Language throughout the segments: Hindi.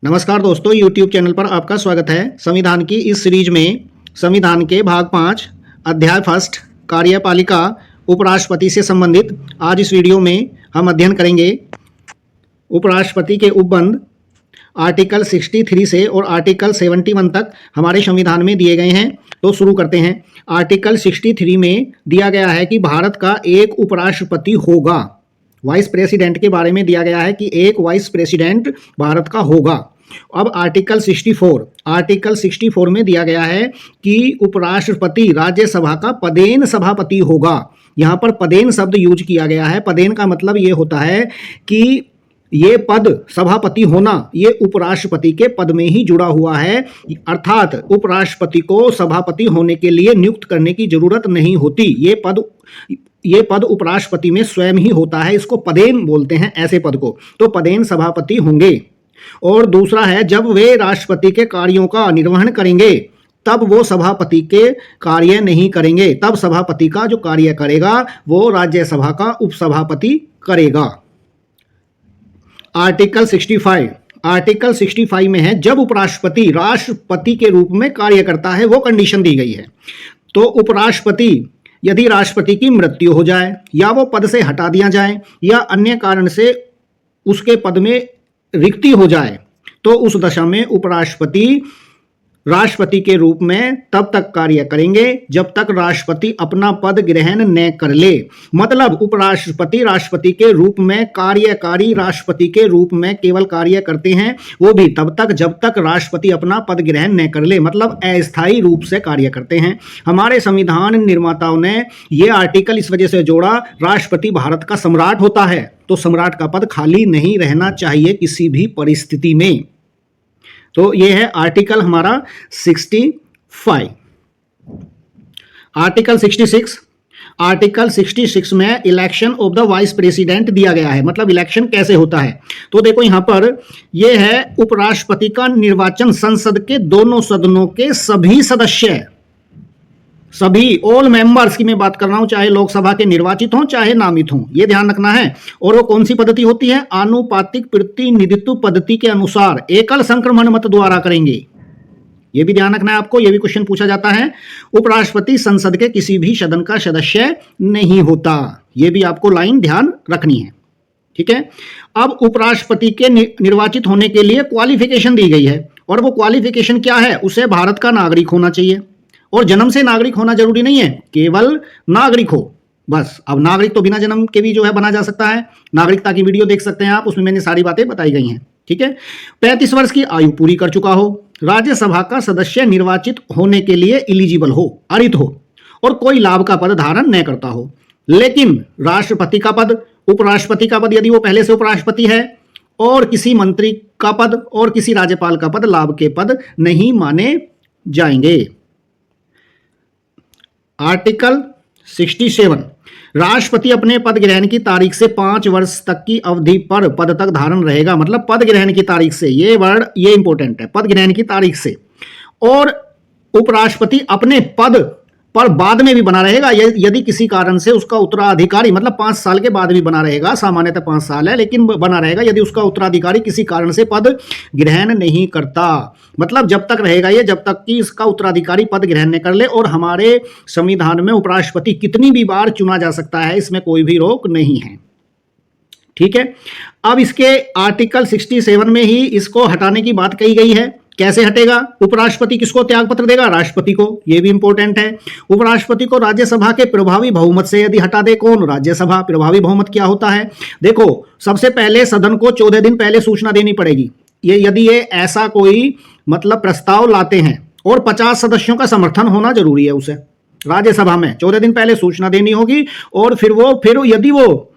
नमस्कार दोस्तों, YouTube चैनल पर आपका स्वागत है। संविधान की इस सीरीज में संविधान के भाग 5 अध्याय फर्स्ट कार्यपालिका उपराष्ट्रपति से संबंधित आज इस वीडियो में हम अध्ययन करेंगे। उपराष्ट्रपति के उपबंध आर्टिकल 63 से और आर्टिकल 71 तक हमारे संविधान में दिए गए हैं। तो शुरू करते हैं। आर्टिकल 63 में दिया गया है कि भारत का एक उपराष्ट्रपति होगा। वाइस प्रेसिडेंट के बारे में दिया गया है कि एक वाइस प्रेसिडेंट भारत का होगा। अब आर्टिकल 64 में दिया गया है कि उपराष्ट्रपति राज्यसभा का पदेन सभापति होगा। यहाँ पर पदेन शब्द यूज किया गया है। पदेन का मतलब ये होता है कि ये पद सभापति होना ये उपराष्ट्रपति के पद में ही जुड़ा हुआ है, अर्थात उपराष्ट्रपति को सभापति होने के लिए नियुक्त करने की जरूरत नहीं होती। ये पद उपराष्ट्रपति में स्वयं ही होता है। इसको पदेन बोलते हैं ऐसे पद को। तो पदेन सभापति होंगे। और दूसरा है, जब वे राष्ट्रपति के कार्यों का निर्वहन करेंगे तब वो सभापति के कार्य नहीं करेंगे। तब सभापति का जो कार्य करेगा वो राज्यसभा का उपसभापति करेगा। आर्टिकल 65 में है, जब उपराष्ट्रपति राष्ट्रपति के रूप में कार्य करता है, वो कंडीशन दी गई है। तो उपराष्ट्रपति यदि राष्ट्रपति की मृत्यु हो जाए या वो पद से हटा दिया जाए या अन्य कारण से उसके पद में रिक्ति हो जाए तो उस दशा में उपराष्ट्रपति राष्ट्रपति के रूप में तब तक कार्य करेंगे जब तक राष्ट्रपति अपना पद ग्रहण न कर ले। मतलब उपराष्ट्रपति राष्ट्रपति के रूप में कार्यकारी राष्ट्रपति के रूप में केवल कार्य करते हैं, वो भी तब तक जब तक राष्ट्रपति अपना पद ग्रहण न कर ले, मतलब अस्थायी रूप से कार्य करते हैं। हमारे संविधान निर्माताओं ने ये आर्टिकल इस वजह से जोड़ा, राष्ट्रपति भारत का सम्राट होता है तो सम्राट का पद खाली नहीं रहना चाहिए किसी भी परिस्थिति में। तो ये है आर्टिकल हमारा 65। आर्टिकल 66 में election of the vice president दिया गया है। मतलब इलेक्शन कैसे होता है, तो देखो यहां पर यह है, उपराष्ट्रपति का निर्वाचन संसद के दोनों सदनों के सभी सदस्य, सभी ऑल मेंबर्स की मैं बात कर रहा हूं, चाहे लोकसभा के निर्वाचित हों चाहे नामित हों, यह ध्यान रखना है। और वो कौन सी पद्धति होती है? आनुपातिक प्रतिनिधित्व पद्धति के अनुसार एकल संक्रमण मत द्वारा करेंगे। यह भी ध्यान रखना है आपको, यह भी क्वेश्चन पूछा जाता है। उपराष्ट्रपति संसद के किसी भी सदन का सदस्य नहीं होता, यह भी आपको लाइन ध्यान रखनी है। ठीक है। अब उपराष्ट्रपति के निर्वाचित होने के लिए क्वालिफिकेशन दी गई है, और वो क्वालिफिकेशन क्या है? उसे भारत का नागरिक होना चाहिए, और जन्म से नागरिक होना जरूरी नहीं है, केवल नागरिक हो बस। अब नागरिक तो बिना जन्म के भी जो है बना जा सकता है। नागरिकता की वीडियो देख सकते हैं आप, उसमें मैंने सारी बातें बताई गई हैं। ठीक है। 35 वर्ष की आयु पूरी कर चुका हो, राज्यसभा का सदस्य निर्वाचित होने के लिए एलिजिबल हो, अर्हित हो, और कोई लाभ का पद धारण न करता हो। लेकिन राष्ट्रपति का पद, उपराष्ट्रपति का पद, यदि वो पहले से उपराष्ट्रपति है, और किसी मंत्री का पद और किसी राज्यपाल का पद लाभ के पद नहीं माने जाएंगे। आर्टिकल 67, राष्ट्रपति अपने पद ग्रहण की तारीख से 5 वर्ष तक की अवधि पर पद तक धारण रहेगा। मतलब पद ग्रहण की तारीख से, ये वर्ड ये इंपॉर्टेंट है, पद ग्रहण की तारीख से। और उपराष्ट्रपति अपने पद पर बाद में भी बना रहेगा यदि किसी कारण से उसका उत्तराधिकारी, मतलब 5 साल के बाद भी बना रहेगा, सामान्यतः 5 साल है लेकिन बना रहेगा यदि उसका उत्तराधिकारी किसी कारण से पद ग्रहण नहीं करता। मतलब जब तक रहेगा ये, जब तक कि इसका उत्तराधिकारी पद ग्रहण न कर ले। और हमारे संविधान में उपराष्ट्रपति कितनी भी बार चुना जा सकता है, इसमें कोई भी रोक नहीं है। ठीक है। अब इसके आर्टिकल 67 में ही इसको हटाने की बात कही गई है। कैसे हटेगा? उपराष्ट्रपति किसको त्याग पत्र देगा? राष्ट्रपति को। यह भी इंपॉर्टेंट है। उपराष्ट्रपति को राज्यसभा के प्रभावी बहुमत से यदि हटा दे, कौन? राज्यसभा। प्रभावी बहुमत क्या होता है? देखो, सबसे पहले सदन को 14 दिन पहले सूचना देनी पड़ेगी। यदि ये ऐसा कोई मतलब प्रस्ताव लाते हैं, और 50 सदस्यों का समर्थन होना जरूरी है उसे राज्यसभा में, 14 दिन पहले सूचना देनी होगी। और फिर यदि वो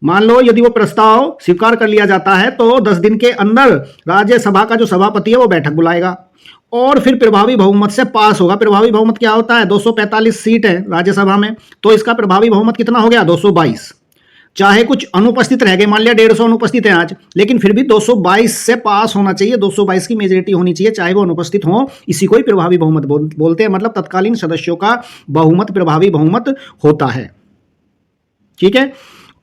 मान लो यदि वो प्रस्ताव स्वीकार कर लिया जाता है तो 10 दिन के अंदर राज्यसभा का जो सभापति है वो बैठक बुलाएगा, और फिर प्रभावी बहुमत से पास होगा। प्रभावी बहुमत क्या होता है? 245 सीट है राज्यसभा में, तो इसका प्रभावी बहुमत कितना हो गया? 222। चाहे कुछ अनुपस्थित रह गए, मान लिया 150 अनुपस्थित है आज, लेकिन फिर भी 222 से पास होना चाहिए, 222 की मेजोरिटी होनी चाहिए, चाहे वो अनुपस्थित हो। इसी को ही प्रभावी बहुमत बोलते हैं। मतलब तत्कालीन सदस्यों का बहुमत प्रभावी बहुमत होता है। ठीक है।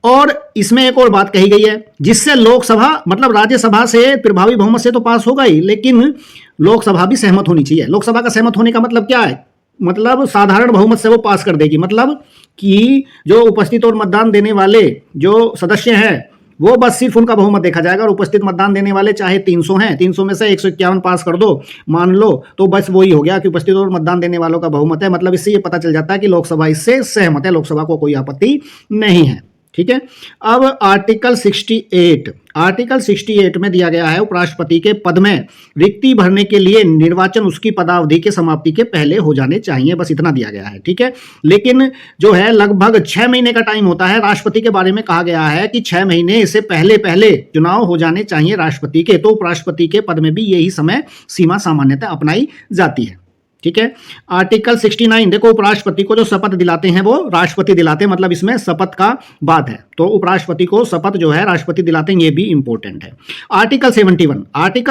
और इसमें एक और बात कही गई है, जिससे लोकसभा मतलब राज्यसभा से प्रभावी बहुमत से तो पास होगा ही, लेकिन लोकसभा भी सहमत होनी चाहिए। लोकसभा का सहमत होने का मतलब क्या है? मतलब साधारण बहुमत से वो पास कर देगी, मतलब कि जो उपस्थित और मतदान देने वाले जो सदस्य हैं वो बस सिर्फ उनका बहुमत देखा जाएगा, और उपस्थित मतदान देने वाले चाहे 300 हैं, 300 में से 151 पास कर दो मान लो, तो बस वही हो गया कि उपस्थित और मतदान देने वालों का बहुमत है। मतलब इससे ये पता चल जाता है कि लोकसभा इससे सहमत है, लोकसभा को कोई आपत्ति नहीं है। ठीक है। अब आर्टिकल 68 में दिया गया है उपराष्ट्रपति के पद में रिक्ति भरने के लिए निर्वाचन उसकी पदावधि के समाप्ति के पहले हो जाने चाहिए, बस इतना दिया गया है। ठीक है। लेकिन जो है लगभग 6 महीने का टाइम होता है। राष्ट्रपति के बारे में कहा गया है कि 6 महीने से पहले पहले चुनाव हो जाने चाहिए राष्ट्रपति के, तो उपराष्ट्रपति के पद में भी यही समय सीमा सामान्यतः अपनाई जाती है। ठीक है। आर्टिकल 69 देखो, उपराष्ट्रपति को जो शपथ दिलाते हैं वो राष्ट्रपति दिलाते हैं, मतलब इसमें शपथ का बात है, तो उपराष्ट्रपति को शपथ जो है राष्ट्रपति दिलाते हैं, ये भी इंपॉर्टेंट है। आर्टिकल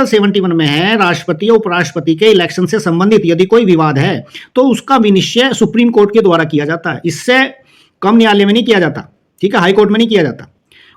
71 में है राष्ट्रपति और उपराष्ट्रपति के इलेक्शन से संबंधित यदि कोई विवाद है तो उसका विनिश्चय सुप्रीम कोर्ट के द्वारा किया जाता है। इससे कम न्यायालय में नहीं किया जाता। ठीक है, हाई कोर्ट में नहीं किया जाता।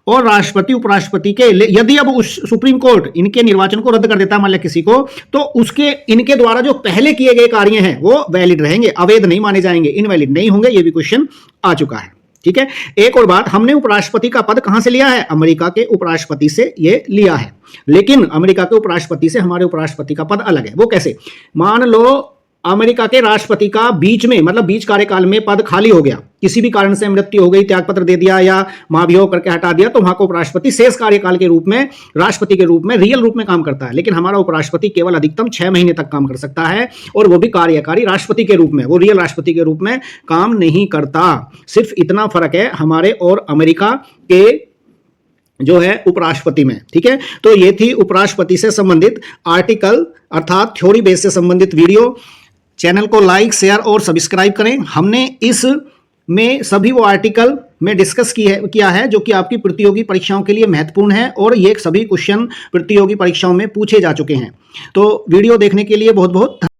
और राष्ट्रपति उपराष्ट्रपति के यदि अब उस सुप्रीम कोर्ट इनके निर्वाचन को रद्द कर देता है मान लिया किसी को, तो उसके इनके द्वारा जो पहले किए गए कार्य हैं वो वैलिड रहेंगे, अवैध नहीं माने जाएंगे, इनवैलिड नहीं होंगे। ये भी क्वेश्चन आ चुका है। ठीक है। एक और बात, हमने उपराष्ट्रपति का पद कहां से लिया है? अमेरिका के उपराष्ट्रपति से ये लिया है, लेकिन अमेरिका के उपराष्ट्रपति से हमारे उपराष्ट्रपति का पद अलग है। वो कैसे? मान लो अमेरिका के राष्ट्रपति का बीच में मतलब बीच कार्यकाल में पद खाली हो गया, किसी भी कारण से मृत्यु हो गई, त्यागपत्र दे दिया या महाभियोग करके हटा दिया, तो वहां को उपराष्ट्रपति शेष कार्यकाल के रूप में राष्ट्रपति के रूप में रियल रूप में काम करता है। लेकिन हमारा उपराष्ट्रपति केवल अधिकतम 6 महीने तक काम कर सकता है, और वो भी कार्यकारी राष्ट्रपति के रूप में, वो रियल राष्ट्रपति के रूप में काम नहीं करता। सिर्फ इतना फर्क है हमारे और अमेरिका के जो है उपराष्ट्रपति में। ठीक है। तो ये थी उपराष्ट्रपति से संबंधित आर्टिकल अर्थात थ्योरी बेस से संबंधित वीडियो। चैनल को लाइक, शेयर और सब्सक्राइब करें। हमने इस में सभी वो आर्टिकल में डिस्कस किया है जो कि आपकी प्रतियोगी परीक्षाओं के लिए महत्वपूर्ण है, और ये सभी क्वेश्चन प्रतियोगी परीक्षाओं में पूछे जा चुके हैं। तो वीडियो देखने के लिए बहुत बहुत